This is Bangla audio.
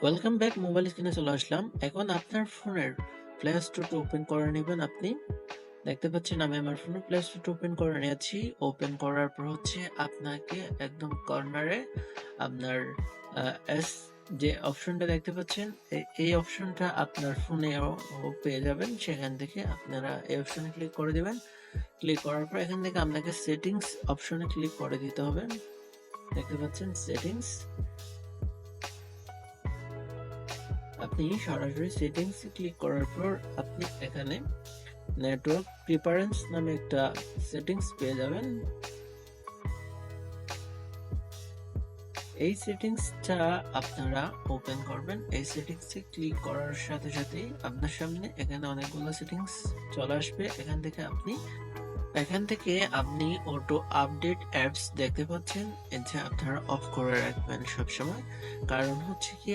Welcome back. মোবাইল স্ক্রিনে চলে আসলাম। এখন আপনার ফোনের প্লে স্টোরটা ওপেন করে নেবেন। আপনি দেখতে পাচ্ছেন আমি আমার ফোনে প্লে স্টোরটা ওপেন করে নিয়েছি। ওপেন করার পর হচ্ছে আপনাকে একদম কর্নারে আপনার এস যে অপশনটা দেখতে পাচ্ছেন, এই অপশনটা আপনার ফোনেও পেয়ে যাবেন। সেখান থেকে আপনারা এই অপশনে ক্লিক করে দিবেন। ক্লিক করার পর এখান থেকে আপনাকে সেটিংস অপশনে ক্লিক করে দিতে হবে। দেখতে পাচ্ছেন সেটিংস। আপনি সরাসরি সেটিংস ক্লিক করার পর আপনি এখানে নেটওয়ার্ক প্রিফারেন্স নামে একটা সেটিংস পেয়ে যাবেন। এই সেটিংসটা আপনারা ওপেন করবেন। এই সেটিংসে ক্লিক করার সাথে সাথেই আপনার সামনে এখানে অনেকগুলো সেটিংস চলে আসবে। এখান থেকে আপনি অটো আপডেট অ্যাপস দেখতে পাচ্ছেন, এটা আপনারা অফ করে রাখবেন সবসময়। কারণ হচ্ছে কি